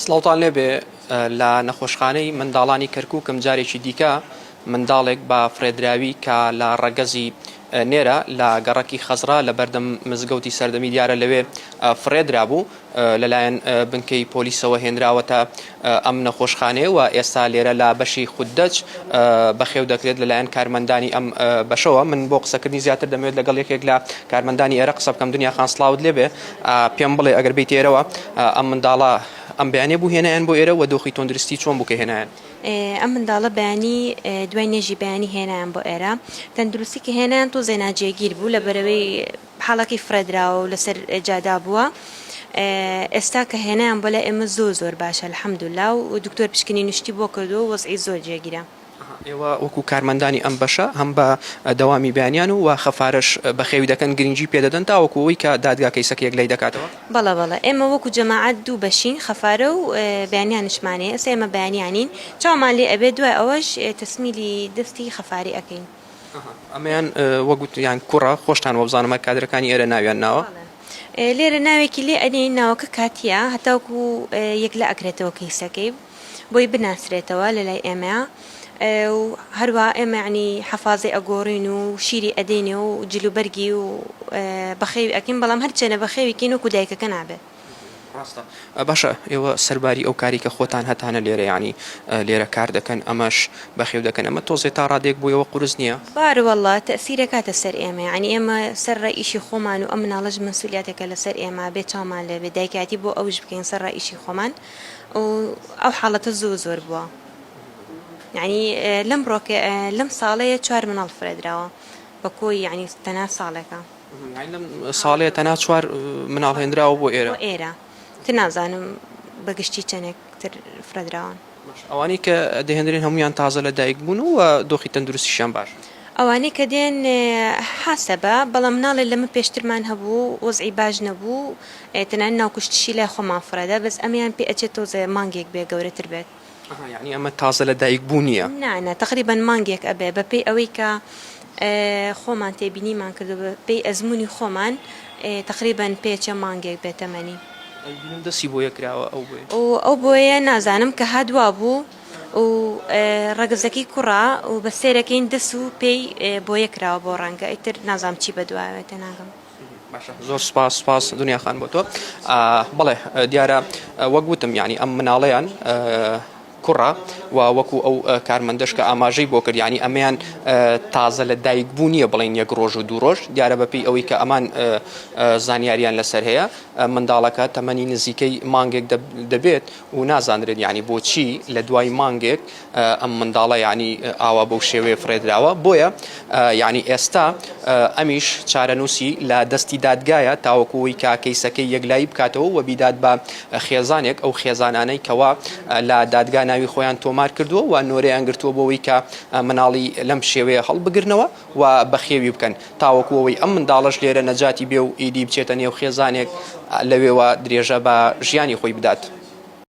سڵاوتان لێبێ لە نەخۆشخانەی منداڵانی کەرکووکم جارێکی دیکە منداڵێک بە فرێدراوی کە لە ڕەگەزی نێرە لە گەڕەکی خەزرا لە بەردەم مزگەوتی سەردەمی دیارە لەوێ فرێدرا بوو لەلایەن بنکەی پۆلیسەوە هێنراوەتە ئەم نەخۆشخانەیە و ئێستا لێرە لە بەشی خوددەچ بەخێو دەکرێت لەلایەن کارمەندانی ئەم بەشەوە. من بۆ قسەکردنی زیاتر دەمەوێت لەگەڵ یەکێک لە کارمەندانی ئێرە قسە بکەم. دنیا خان سڵاوت لێبێ، پێم بڵێ ئەگەر بیت ئێرەوە ئەم منداڵە ئەم بەیانێ بوو هێنایان بۆ ئێرە و دۆخی تۆندروستی چۆن بوو کە هێنایان؟ ئەم منداڵە بەیانی دوای نێژی بەیانی هێنایان بۆ ئێرە. تەندروستی کە هێنایان تۆ زێناجێگیر بوو لە بەرەوەی حاڵەکەی فرەدراوە و لەسەر جادا بووە. ئێستا کە هێنایان بۆ لە ئێمە زۆر باشە الحەمدولیلا و دکتۆر پشکنی نوشتی بۆ کردو و وەزعی زۆر جێگیرە. ئێوە وەکو کارمەندانی ئەم بەشە هەم بە دەوامی بەیانیان و خەفارش بەخێوی دەکەن، گرنگی پێدەدەن تاوەکوەوەی کە دادگا کەیسەکێک لای دەکاتەوە؟ بەڵێ ئێمە وەکو جەماعەت دوو بەشین، خەفارە و بەیانیانشمانەیە. ئێستا ئێمە بەیانیانین، چاومان لێ ئەبێت دوای ئەوەش تەسمیلی دەستی خەفاری ئەەکەین. ئەمەیان وەگوتیان کوڕە خۆشتان وەبزانمە کادرەکانی ئێرە ناویان ناوە؟ لێرە ناوێکی لێ ئەدەین، ناوەکە کاتیە، هەتاوکو یەک لە ئەکرێتەوە کەیسەکەی بۆی بناسرێتەوە لەلای ئێمە و هەروە ئێمە ینی حەفازەی ئەگۆڕین و شیری ئەدەینێ و جلوبەرگی و بەخێوی ئەکەین، بەڵام هەرچێنە بەخێویکەین وەکو دایکەکە نابێت. ڕاستە. باشە، ئێوە سەرباری ئەو کاری کە خۆتان هەتانە لێرە ینی لێرە کار دەکەن، ئەمەش بەخێو دەکەن، ئەمە تۆزێ تا ڕادێک بوویەوە قورس نییە؟ بارەوەڵڵا تەسیرەکاتە سەر ئێمە، ینی ئێمە سەر ڕائیشی خۆمان و ئەم مناڵەش مەسئولیاتێکە لەسەر ئێمە بێت چاومان لێ بێ دایکاتی بۆ ئەوش بکەین سەر ڕائیشی خۆمان و ئەو حاڵەتە زۆر بووە. یعنی لەم ساڵەیە 4 مناڵ فرێدراوە بە کۆی یعنی تەنها ساڵێکە. لەم ساڵەیە تەنها 4 مناڵ هێنراوە بۆ ئێرە نازانم بەگشتی چەندێک تر فرەدراون. ئەوانەی کە دەهێنرێن هەمویان تازە لە دایک بوون و دۆخی تەندروستیشیان باش؟ ئەوانەی کە دێن حاسەبە، بەڵام مناڵێ لەمە پێشترمان هەبوو وەزعی باش نەبوو، تەنانەت ناوکوشتشی لای خۆمان فرەدا، بەس ئەمیان پێ ئەچێت تۆزێ مانگێک بێ گەورەتر بێت. یعنی ئەمە تازە لە دایک بوو نییە؟ نانە تقریبا مانگێک ئەبێ بەپێی ئەوەی کە خۆمان تێبینیمان کردو، بەپێی ئەزمموی خۆمان تقریبا پێچە مانگێک بێتەمەنی. دەستی بۆ یەکراوە ئەو بۆیە نازانم کە هادوا بوو و ڕەگەزەکەی کوڕا و بە سێرەکەین دەست و پێی بۆ یەکراوە بۆ ڕەنگە ئیتر نازام چی بەدوایەوێتە ناگەم. باشە، زۆر سپاس دنیا خان بۆ تۆ. بڵێ دیارە وەک گوتم ینی ئەم مناڵەیان کوڕە و وەکو ئەو کارمەندەش کە ئاماژەی بۆ کرد، ینی ئەمەیان تازە لە دایک بوو نییە بڵین یەک ڕۆژ و دوو ڕۆژ، دیارە بەپێی ئەوەی کە ئەمان زانیاریان لەسەر هەیە منداڵەکە تەمەنی نزیکەی مانگێک دەبێت و نازانرێت ینی بۆچی لە دوای مانگێک ئەم منداڵە ینی ئاوا بەو شێوەیە فرێدراوە. بۆیە ینی ئێستا ئەمیش چارەنووسی لە دەستی دادگایە تاوەکوەوەی کە کەیسەکەی یەکلایی بکاتەوە و بیدات بە خێزانێک، ئەو خێزانانەی کەوا لە دادگا ناوی خۆیان تۆمار کردووە و نۆرەیان گرتووە بۆەوەی کە مناڵی لەم شێوەیە هەڵبگرنەوە و بەخێوی بکەن تاوەکوەوەی ئەم منداڵش لێرە نەجاتی بێ و ئیدی بچێتە نێو خێزانێک لەوێوە درێژە بە ژیانی خۆی بدات.